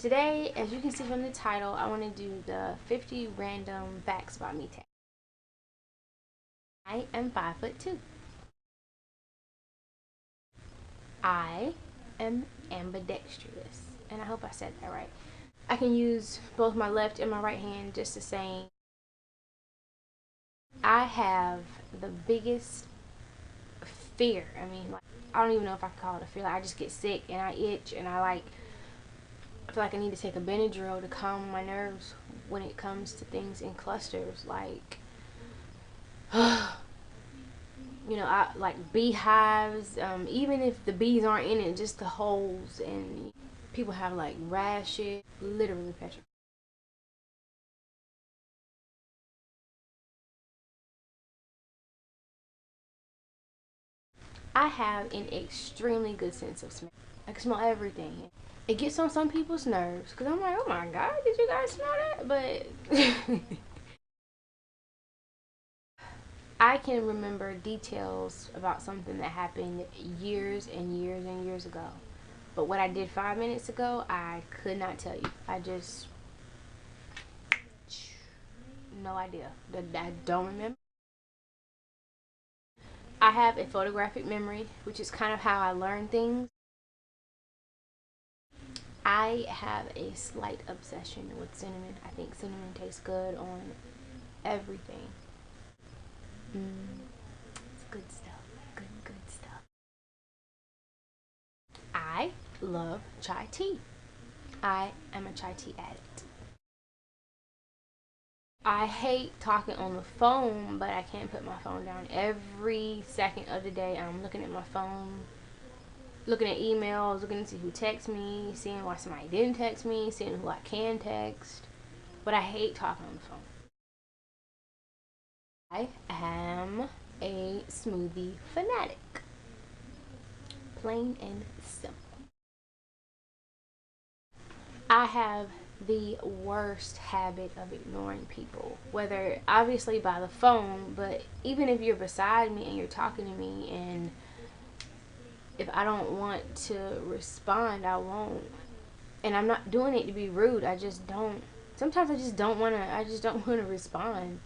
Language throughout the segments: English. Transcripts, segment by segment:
today, as you can see from the title, I want to do the 50 random facts about me tag. I am 5'2". I am ambidextrous, and I hope I said that right. I can use both my left and my right hand just the same. I have the biggest fear. I mean, like, I don't even know if I can call it a fear. Like, I just get sick and I itch and I feel like I need to take a Benadryl to calm my nerves when it comes to things in clusters. Like, you know, I like beehives. Even if the bees aren't in it, just the holes, and people have like rashes. Literally petrified. I have an extremely good sense of smell. I can smell everything. It gets on some people's nerves because I'm like, oh my god, did you guys smell that? But I can remember details about something that happened years and years and years ago. But what I did 5 minutes ago, I could not tell you. I just, no idea. I don't remember. I have a photographic memory, which is kind of how I learn things. I have a slight obsession with cinnamon. I think cinnamon tastes good on everything. It's good stuff. Good stuff. I love chai tea. I am a chai tea addict. I hate talking on the phone, but I can't put my phone down. Every second of the day, I'm looking at my phone, looking at emails, looking to see who texts me, seeing why somebody didn't text me, seeing who I can text. But I hate talking on the phone. I am a smoothie fanatic. Plain and simple. I have the worst habit of ignoring people, whether obviously by the phone, but even if you're beside me and you're talking to me, and if I don't want to respond, I won't. And I'm not doing it to be rude. I just don't. Sometimes I just don't want to. I just don't want to respond.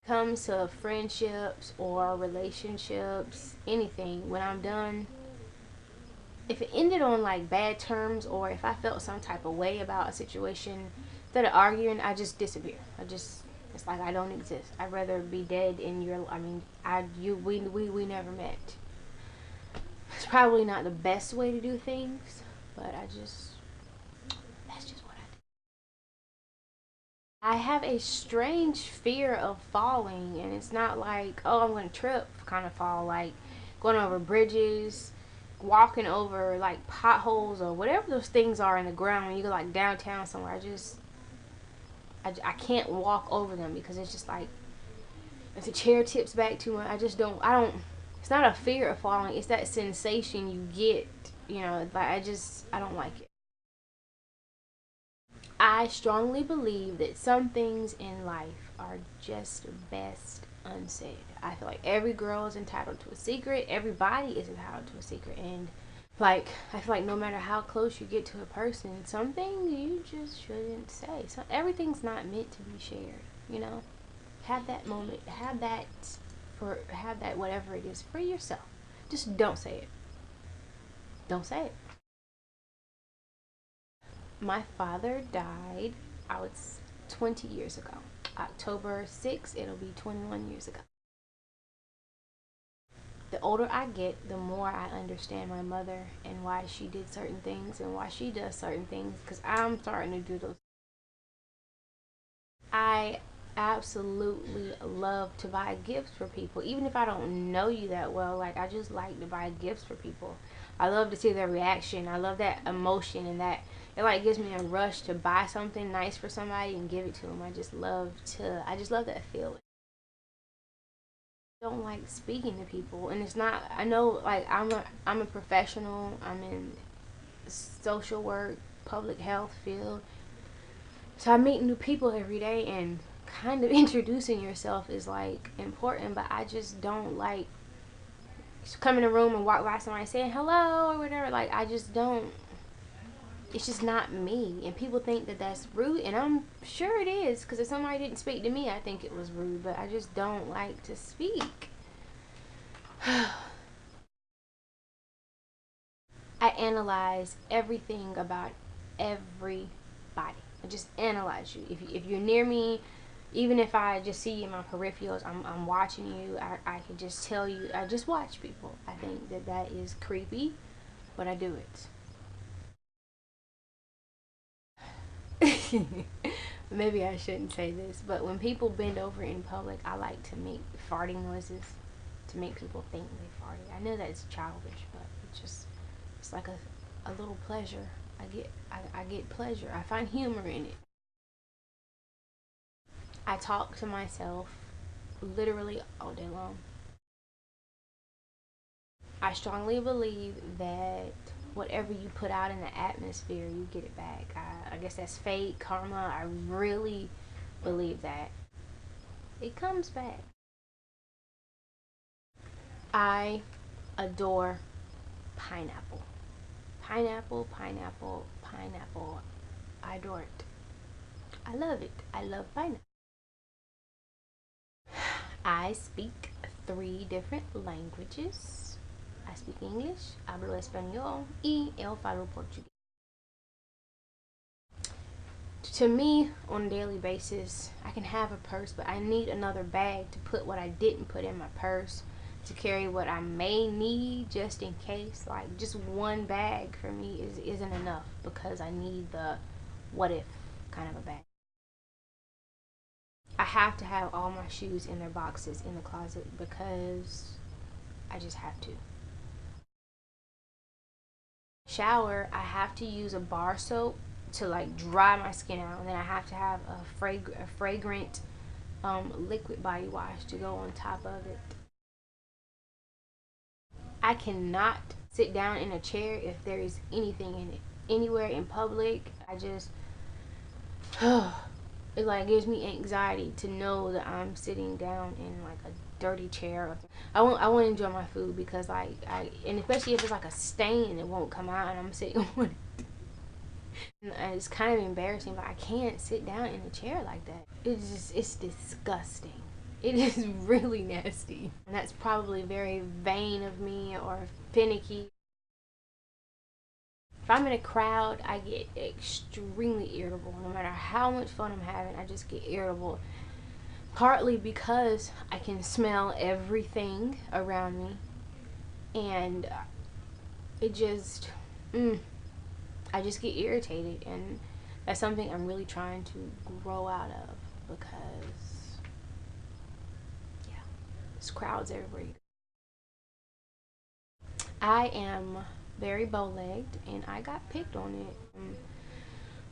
Comes to friendships or relationships, anything. When I'm done, if it ended on like bad terms, or if I felt some type of way about a situation, instead of arguing, I just disappear. It's like I don't exist. I'd rather be dead in your, I mean, we never met. It's probably not the best way to do things, but that's just what I have a strange fear of falling, and it's not like, oh, I'm gonna trip kind of fall, like going over bridges, walking over like potholes or whatever those things are in the ground when you go like downtown somewhere. I can't walk over them because it's just like, if the chair tips back too much, I don't, it's not a fear of falling, it's that sensation you get, you know, like I don't like it. I strongly believe that some things in life are just best unsaid. I feel like every girl is entitled to a secret. Everybody is entitled to a secret. And like, I feel like no matter how close you get to a person, some things you just shouldn't say. So everything's not meant to be shared, you know? Have that moment, have that whatever it is for yourself. Just don't say it. Don't say it. My father died, I was 20 years ago. October 6th, it'll be 21 years ago. The older I get, the more I understand my mother and why she did certain things and why she does certain things, because I'm starting to do those. I absolutely love to buy gifts for people, even if I don't know you that well. Like, I just like to buy gifts for people. I love to see their reaction. I love that emotion, and that it like gives me a rush to buy something nice for somebody and give it to them. I just love that feeling. I don't like speaking to people, and it's not, I know, like, I'm a professional. I'm in social work, public health field. So I meet new people every day, and kind of introducing yourself is like important, but I just don't like come in a room and walk by somebody saying hello or whatever. Like, I just don't it's just not me. And people think that that's rude, and I'm sure it is, because if somebody didn't speak to me, I think it was rude, but I just don't like to speak. I analyze everything about everybody. I just analyze you. If you're near me, even if I just see you in my peripherals, I'm watching you. I can just tell you. I just watch people. I think that that is creepy, but I do it. Maybe I shouldn't say this, but when people bend over in public, I like to make farting noises to make people think they farted. I know that's childish, but it's like a little pleasure. I get pleasure. I find humor in it. I talk to myself literally all day long. I strongly believe that whatever you put out in the atmosphere, you get it back. I guess that's fate, karma. I really believe that. It comes back. I adore pineapple. Pineapple, pineapple, pineapple. I adore it. I love it. I love pineapple. I speak 3 different languages. I speak English, hablo español, y eu falo português. To me, on a daily basis, I can have a purse, but I need another bag to put what I didn't put in my purse, to carry what I may need just in case. Like, just one bag for me isn't enough, because I need the what if kind of a bag. I have to have all my shoes in their boxes in the closet, because I just have to. Shower, I have to use a bar soap to like dry my skin out, and then I have to have a fragrant liquid body wash to go on top of it. I cannot sit down in a chair if there is anything in it. Anywhere in public, I just it like gives me anxiety to know that I'm sitting down in like a dirty chair. I want to enjoy my food, because like and especially if it's like a stain, it won't come out, and I'm sitting on it. And it's kind of embarrassing, but I can't sit down in a chair like that. It's disgusting. It is really nasty. And that's probably very vain of me, or finicky. If I'm in a crowd, I get extremely irritable. No matter how much fun I'm having, I just get irritable. Partly because I can smell everything around me, and it just, I just get irritated, and that's something I'm really trying to grow out of, because, yeah, there's crowds everywhere. I am very bow-legged, and I got picked on it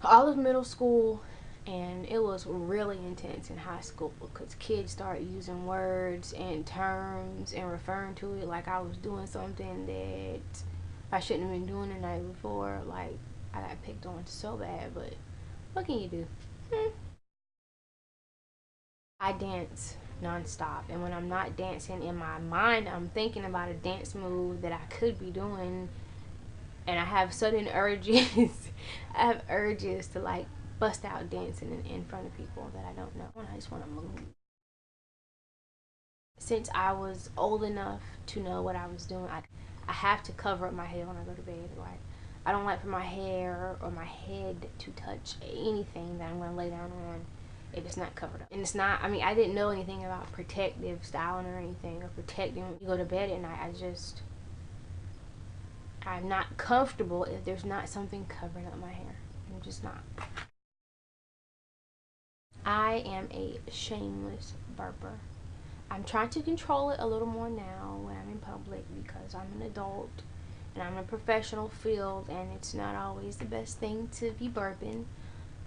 all of middle school, and it was really intense in high school, because kids start using words and terms and referring to it like I was doing something that I shouldn't have been doing the night before. Like, I got picked on so bad, but what can you do? I dance nonstop, and when I'm not dancing in my mind, I'm thinking about a dance move that I could be doing, and I have sudden urges. I have urges to like bust out dancing in front of people that I don't know, and I just want to move. Since I was old enough to know what I was doing, I have to cover up my head when I go to bed. Like, I don't like for my hair or my head to touch anything that I'm going to lay down on if it's not covered up. And it's not, I mean, I didn't know anything about protective styling or anything, or protecting when you go to bed at night. I'm not comfortable if there's not something covering up my hair. I'm just not. I am a shameless burper. I'm trying to control it a little more now when I'm in public, because I'm an adult and I'm in a professional field, and it's not always the best thing to be burping,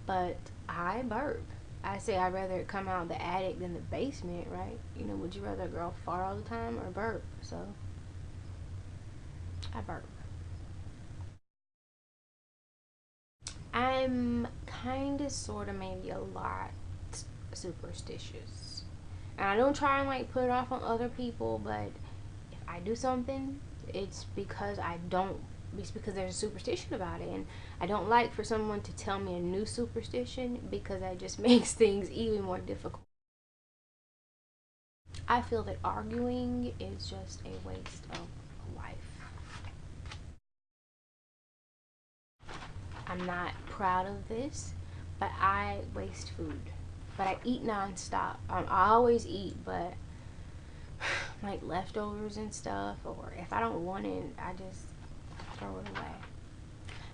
but I burp. I say I'd rather it come out the attic than the basement, right? You know, would you rather a girl fart all the time or burp? So I burp. I'm kind of, sort of, maybe a lot superstitious. And I don't try and like put it off on other people, but if I do something, it's because I don't It's because there's a superstition about it, and I don't like for someone to tell me a new superstition because that just makes things even more difficult. I feel that arguing is just a waste of life. I'm not proud of this, but I waste food. But I eat nonstop. I always eat, but like leftovers and stuff, or if I don't want it, I just throw it away.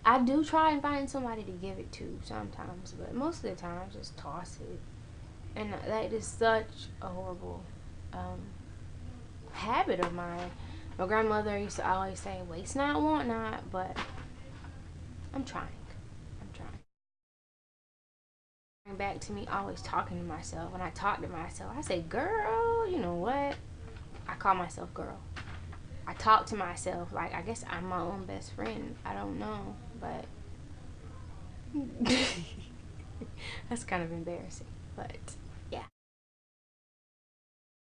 I do try and find somebody to give it to sometimes, but most of the time I just toss it. And that is such a horrible um, habit of mine. My grandmother used to always say, waste not, want not, but I'm trying. I'm trying. Back to me always talking to myself. When I talk to myself, I say, girl, you know what? I call myself girl. I talk to myself like I guess I'm my own best friend. I don't know, but that's kind of embarrassing. But yeah,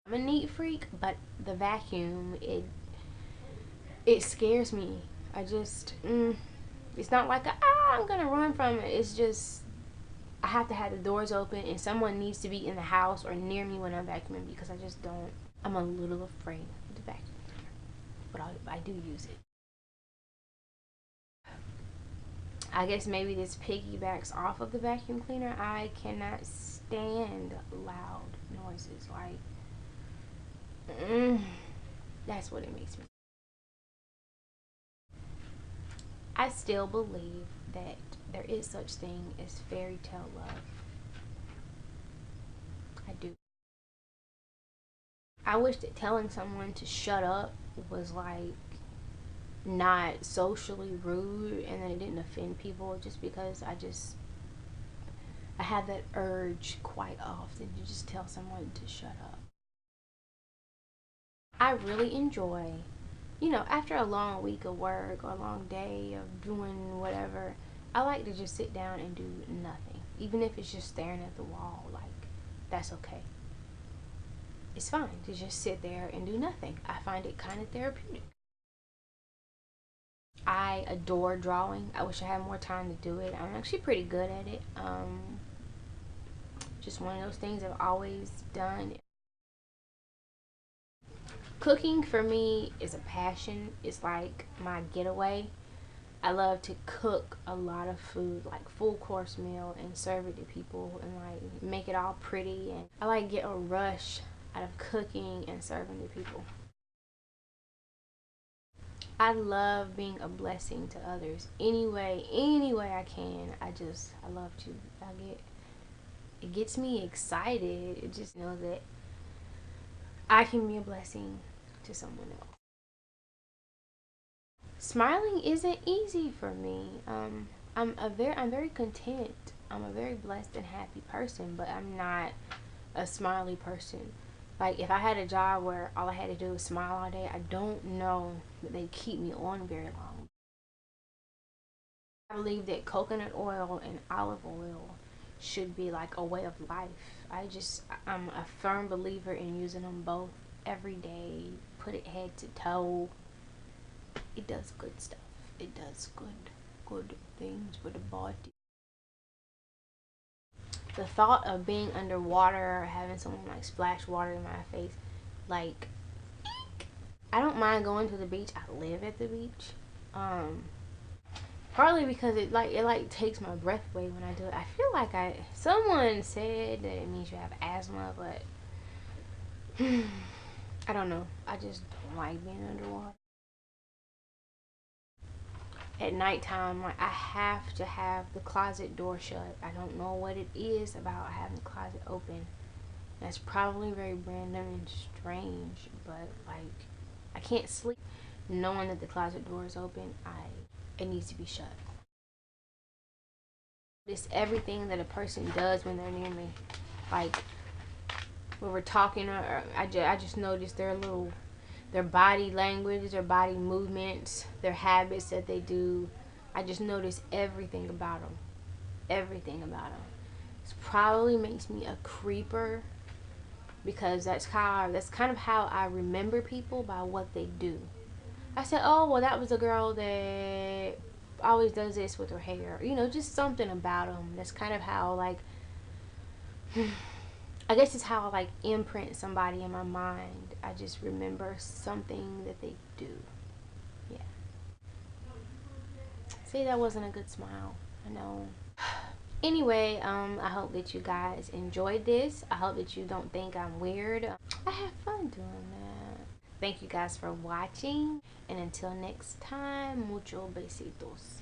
I'm a neat freak, but the vacuum it scares me. I just it's not like I'm gonna run from it. It's just I have to have the doors open and someone needs to be in the house or near me when I'm vacuuming because I just don't. I'm a little afraid of the vacuum, but I do use it. I guess maybe this piggybacks off of the vacuum cleaner. I cannot stand loud noises. Like, that's what it makes me. I still believe that there is such thing as fairy tale love. I do. I wish that telling someone to shut up was like not socially rude and that it didn't offend people just because I have that urge quite often to just tell someone to shut up. I really enjoy, after a long week of work or a long day of doing whatever, I like to just sit down and do nothing. Even if it's just staring at the wall, like, that's okay. It's fine to just sit there and do nothing. I find it kind of therapeutic. I adore drawing. I wish I had more time to do it. I'm actually pretty good at it. Just one of those things I've always done. Cooking for me is a passion. It's like my getaway. I love to cook a lot of food, like full course meal, and serve it to people and like make it all pretty. And I like get a rush out of cooking and serving to people. I love being a blessing to others any way I can. I love to. It gets me excited. It just know that I can be a blessing to someone else. Smiling isn't easy for me. I'm very content. I'm a very blessed and happy person, but I'm not a smiley person. Like if I had a job where all I had to do was smile all day, I don't know that they keep me on very long. I believe that coconut oil and olive oil should be like a way of life. I'm a firm believer in using them both every day. Put it head to toe. It does good stuff. It does good things for the body. The thought of being underwater or having someone like splash water in my face, like, I don't mind going to the beach. I live at the beach. Partly because it takes my breath away when I do it. I feel like someone said that it means you have asthma, but I don't know. I just don't like being underwater. At nighttime, like I have to have the closet door shut. I don't know what it is about having the closet open. That's probably very random and strange, but like I can't sleep knowing that the closet door is open. It needs to be shut. It's everything that a person does when they're near me. Like when we're talking, or I just notice their body language, their body movements, their habits that they do. I just notice everything about them. Everything about them. It probably makes me a creeper because that's kind of how I remember people, by what they do. I said, oh, well, that was a girl that always does this with her hair. You know, just something about them. That's kind of how, like, I guess it's how I, like, imprint somebody in my mind. I just remember something that they do. Yeah. See, that wasn't a good smile. I know. Anyway, I hope that you guys enjoyed this. I hope that you don't think I'm weird. I have fun doing that. Thank you guys for watching. And until next time, mucho besitos.